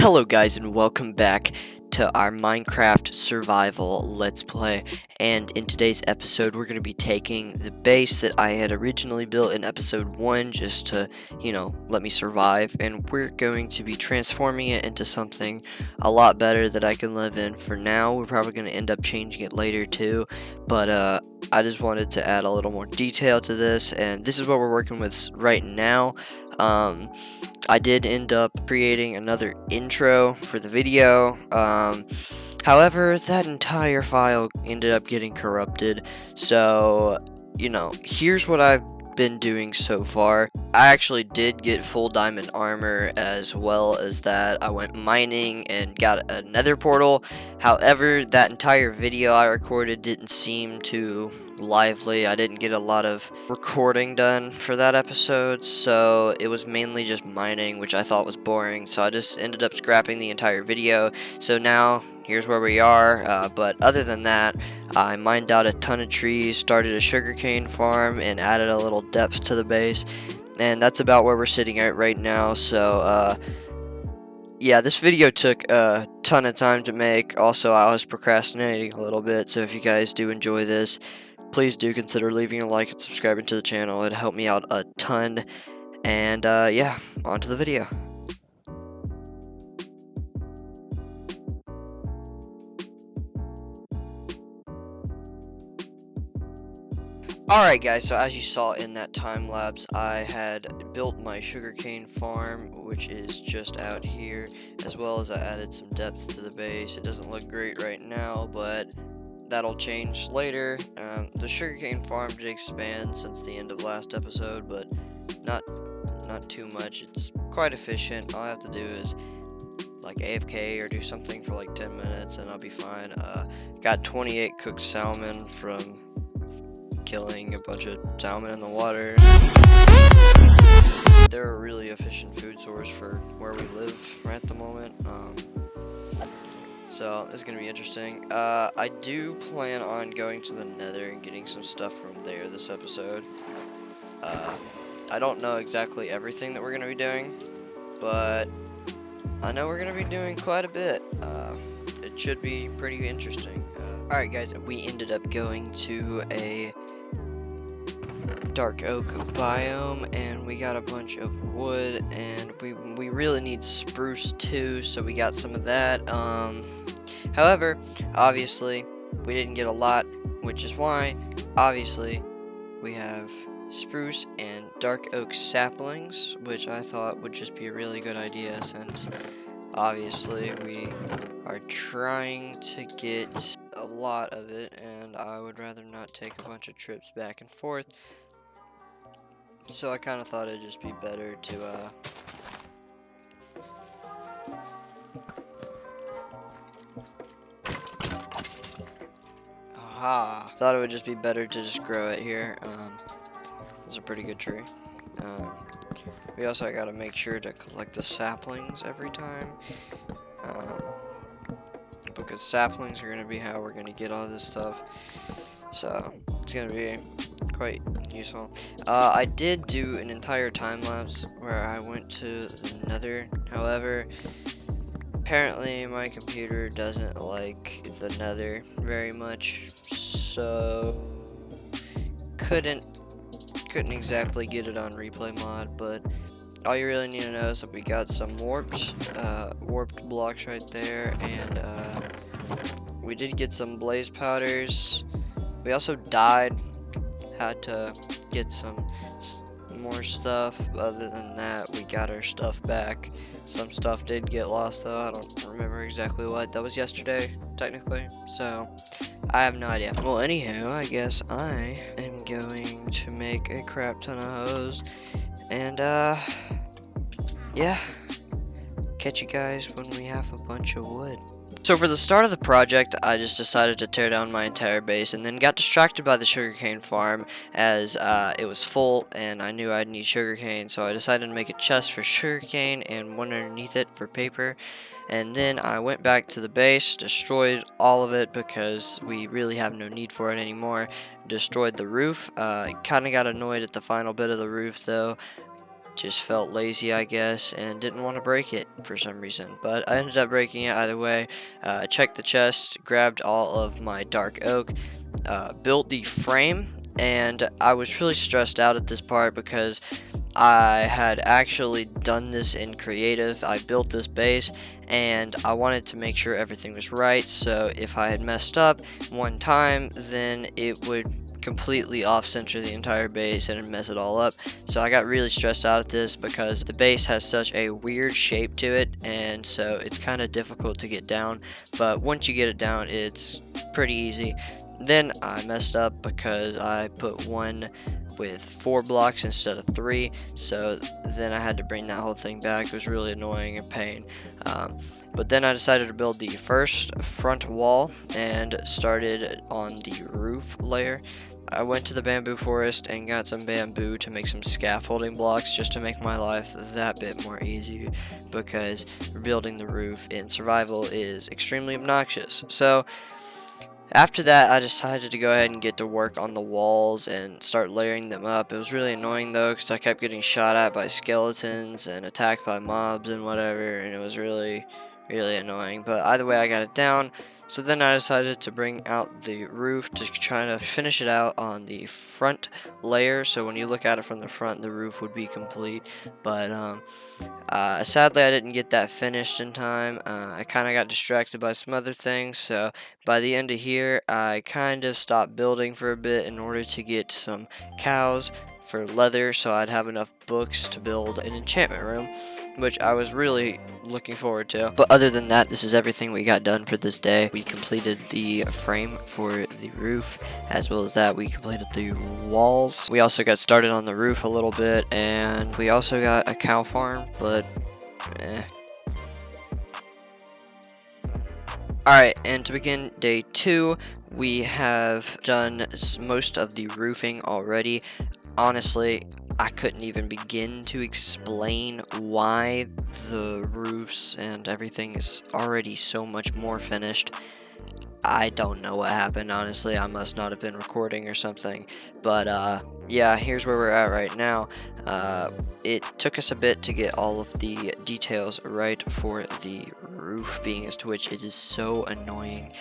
Hello guys and welcome back to our Minecraft survival let's play, and in today's episode we're going to be taking the base that I had originally built in episode 1 just to, let me survive, and we're going to be transforming it into something a lot better that I can live in. For now, we're probably going to end up changing it later too, but I just wanted to add a little more detail to this, and this is what we're working with right now. I did end up creating another intro for the video. However, that entire file ended up getting corrupted. So, here's what I've been doing so far. I actually did get full diamond armor, as well as that I went mining and got a nether portal. However, that entire video I recorded didn't seem too lively. I didn't get a lot of recording done for that episode, so it was mainly just mining, which I thought was boring, so I just ended up scrapping the entire video. So now here's where we are, but other than that, I mined out a ton of trees, started a sugarcane farm, and added a little depth to the base, and that's about where we're sitting at right now. So yeah, this video took a ton of time to make. Also, I was procrastinating a little bit, so if you guys do enjoy this, please do consider leaving a like and subscribing to the channel. It'd help me out a ton. And yeah, on to the video. Alright guys, so as you saw in that time lapse, I had built my sugarcane farm, which is just out here, as well as I added some depth to the base. It doesn't look great right now, but that'll change later. The sugarcane farm did expand since the end of last episode, but not too much. It's quite efficient. All I have to do is like AFK or do something for like 10 minutes and I'll be fine. Got 28 cooked salmon from killing a bunch of salmon in the water. They're a really efficient food source for where we live right at the moment. So this is going to be interesting. I do plan on going to the nether and getting some stuff from there this episode. I don't know exactly everything that we're going to be doing, but I know we're going to be doing quite a bit. It should be pretty interesting. Alright guys, we ended up going to a dark oak biome, and we got a bunch of wood, and we really need spruce too, so we got some of that. However, obviously we didn't get a lot, which is why obviously we have spruce and dark oak saplings, which I thought would just be a really good idea, since obviously we are trying to get a lot of it, and I would rather not take a bunch of trips back and forth. So I kind of thought it'd just be better to thought it would just be better to just grow it here. It's a pretty good tree. We also gotta make sure to collect the saplings every time, because saplings are gonna be how we're gonna get all this stuff. So it's gonna be quite useful. I did do an entire time lapse where I went to the nether. However, apparently my computer doesn't like the nether very much, so couldn't exactly get it on replay mod. But all you really need to know is that we got some warped blocks right there, and we did get some blaze powders. We also died, had to get some more stuff. Other than that, we got our stuff back. Some stuff did get lost though. I don't remember exactly what. That was yesterday, technically, so I have no idea. Well, anyhow, I guess I am going to make a crap ton of hose, and yeah, catch you guys when we have a bunch of wood. So for the start of the project, I just decided to tear down my entire base, and then got distracted by the sugarcane farm, as it was full and I knew I'd need sugarcane, so I decided to make a chest for sugarcane and one underneath it for paper. And then I went back to the base, destroyed all of it because we really have no need for it anymore. Destroyed the roof. Kind of got annoyed at the final bit of the roof though, just felt lazy, I guess, and didn't want to break it for some reason. But I ended up breaking it either way. Checked the chest, grabbed all of my dark oak, built the frame, and I was really stressed out at this part because I had actually done this in creative. I built this base and I wanted to make sure everything was right, so if I had messed up one time, then it would completely off center the entire base and mess it all up. So I got really stressed out at this because the base has such a weird shape to it, and so it's kind of difficult to get down, but once you get it down, it's pretty easy. Then I messed up because I put one with 4 blocks instead of 3, so then I had to bring that whole thing back. It was really annoying and pain. But then I decided to build the first front wall and started on the roof layer. I went to the bamboo forest and got some bamboo to make some scaffolding blocks just to make my life that bit more easy, because rebuilding the roof in survival is extremely obnoxious. So after that, I decided to go ahead and get to work on the walls and start layering them up. It was really annoying though, because I kept getting shot at by skeletons and attacked by mobs and whatever, and it was really annoying. But either way, I got it down. So then I decided to bring out the roof to try to finish it out on the front layer, so when you look at it from the front, the roof would be complete. But sadly, I didn't get that finished in time. I kind of got distracted by some other things, so by the end of here, I kind of stopped building for a bit in order to get some cows for leather, so I'd have enough books to build an enchantment room, which I was really looking forward to. But other than that, this is everything we got done for this day. We completed the frame for the roof, as well as that we completed the walls. We also got started on the roof a little bit, and we also got a cow farm, but Alright, and to begin day 2, we have done most of the roofing already. Honestly, I couldn't even begin to explain why the roofs and everything is already so much more finished. I don't know what happened, honestly. I must not have been recording or something. But, yeah, here's where we're at right now. It took us a bit to get all of the details right for the roof, being as to which it is so annoying.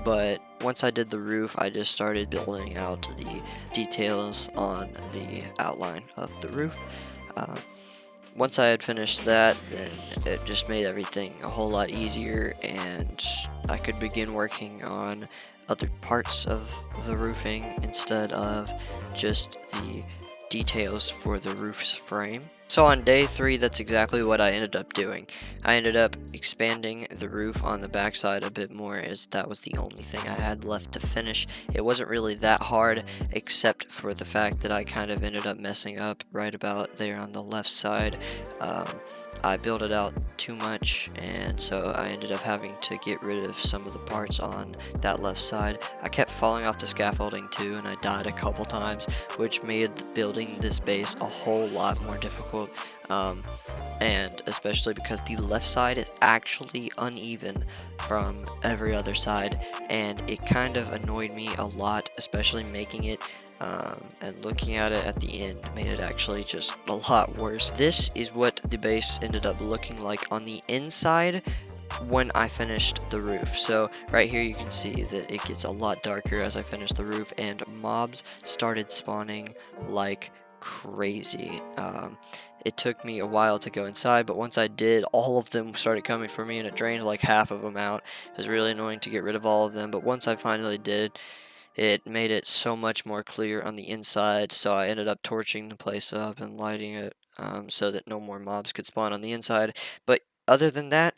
But once I did the roof, I just started building out the details on the outline of the roof. Once I had finished that, then it just made everything a whole lot easier, and I could begin working on other parts of the roofing instead of just the details for the roof's frame. So on day 3, that's exactly what I ended up doing. I ended up expanding the roof on the backside a bit more, as that was the only thing I had left to finish. It wasn't really that hard, except for the fact that I kind of ended up messing up right about there on the left side. I built it out too much, and so I ended up having to get rid of some of the parts on that left side. I kept falling off the scaffolding too, and I died a couple times, which made building this base a whole lot more difficult. And especially because the left side is actually uneven from every other side, and it kind of annoyed me a lot, especially making it and looking at it at the end made it actually just a lot worse. This is what the base ended up looking like on the inside when I finished the roof. So right here you can see that it gets a lot darker as I finish the roof, and mobs started spawning like crazy. It took me a while to go inside, but once I did, all of them started coming for me, and it drained like half of them out. It was really annoying to get rid of all of them, but once I finally did, it made it so much more clear on the inside, so I ended up torching the place up and lighting it so that no more mobs could spawn on the inside. But other than that,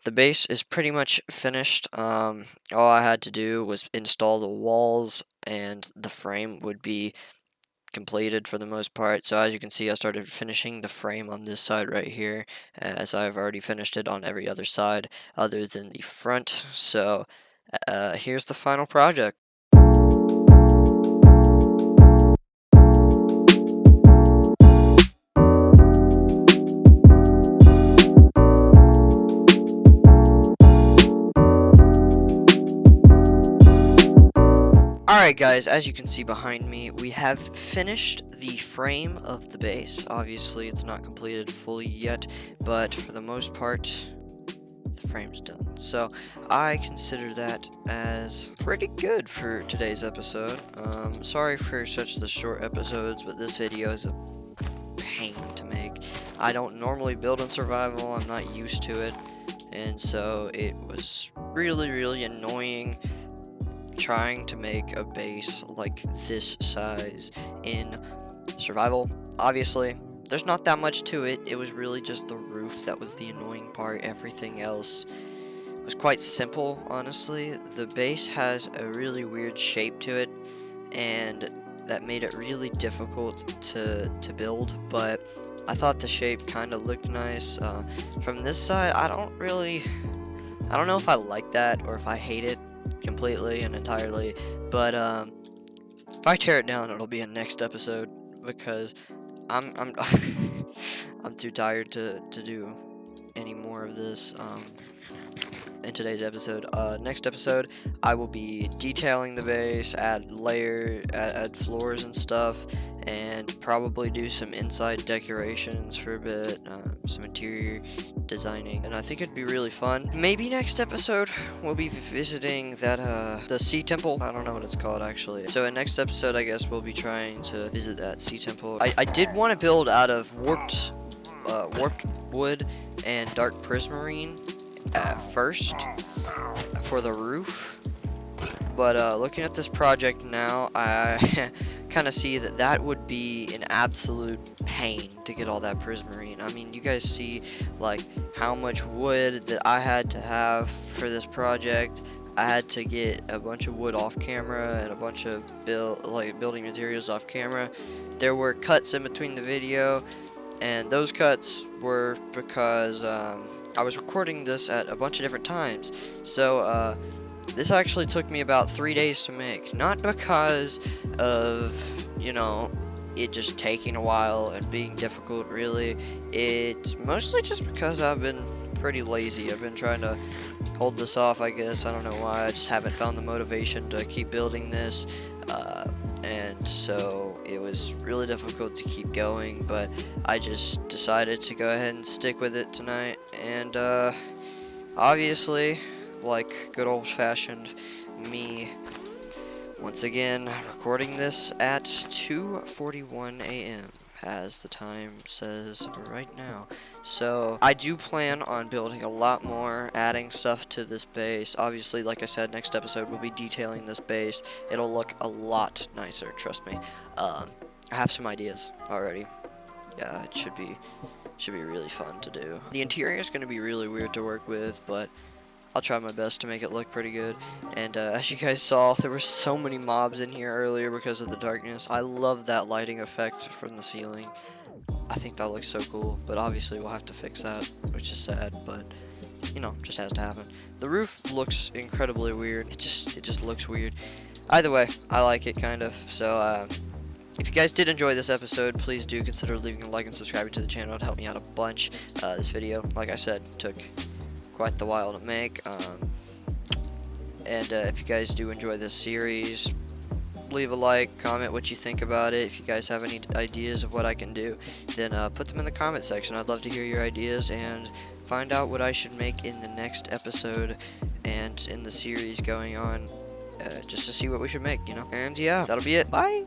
the base is pretty much finished. All I had to do was install the walls, and the frame would be completed for the most part. So as you can see, I started finishing the frame on this side right here, as I've already finished it on every other side other than the front. So here's the final project. Alright guys, as you can see behind me, we have finished the frame of the base. Obviously, it's not completed fully yet, but for the most part, the frame's done. So, I consider that as pretty good for today's episode. Sorry for such the short episodes, but this video is a pain to make. I don't normally build in survival, I'm not used to it, and so it was really annoying trying to make a base like this size in survival. Obviously, there's not that much to it. It was really just the roof that was the annoying part. Everything else was quite simple, honestly. The base has a really weird shape to it, and that made it really difficult to build, but I thought the shape kind of looked nice. From this side, I don't know if I like that or if I hate it completely and entirely, but if I tear it down, it'll be a next episode because I'm I'm too tired to do any more of this in today's episode. Next episode, I will be detailing the base, add floors and stuff, and probably do some inside decorations for a bit, some interior designing, and I think it'd be really fun. Maybe next episode we'll be visiting that the sea temple. I don't know what it's called actually. So in next episode, I guess we'll be trying to visit that sea temple. I did want to build out of warped wood and dark prismarine at first for the roof, but looking at this project now, I kind of see that would be an absolute pain to get all that prismarine. I mean, you guys see like how much wood that I had to have for this project. I had to get a bunch of wood off camera and a bunch of building materials off camera. There were cuts in between the video, and those cuts were because I was recording this at a bunch of different times. So this actually took me about 3 days to make, not because of, you know, it just taking a while and being difficult, really. It's mostly just because I've been pretty lazy. I've been trying to hold this off, I guess. I don't know why. I just haven't found the motivation to keep building this, and so it was really difficult to keep going, but I just decided to go ahead and stick with it tonight, and obviously, like good old-fashioned me, once again recording this at 2:41 a.m. as the time says right now. So I do plan on building a lot more, adding stuff to this base. Obviously, like I said, next episode we'll be detailing this base. It'll look a lot nicer, trust me. I have some ideas already. Yeah, it should be really fun to do. The interior is going to be really weird to work with, but I'll try my best to make it look pretty good. And as you guys saw, there were so many mobs in here earlier because of the darkness. I love that lighting effect from the ceiling. I think that looks so cool, but obviously we'll have to fix that, which is sad, but you know, just has to happen. The roof looks incredibly weird. It just looks weird. Either way, I like it kind of. So if you guys did enjoy this episode, please do consider leaving a like and subscribing to the channel. It'd help me out a bunch. This video, like I said, took quite the while to make, and if you guys do enjoy this series, leave a like, comment what you think about it. If you guys have any ideas of what I can do, then put them in the comment section. I'd love to hear your ideas and find out what I should make in the next episode and in the series going on, just to see what we should make, you know. And yeah, that'll be it. Bye.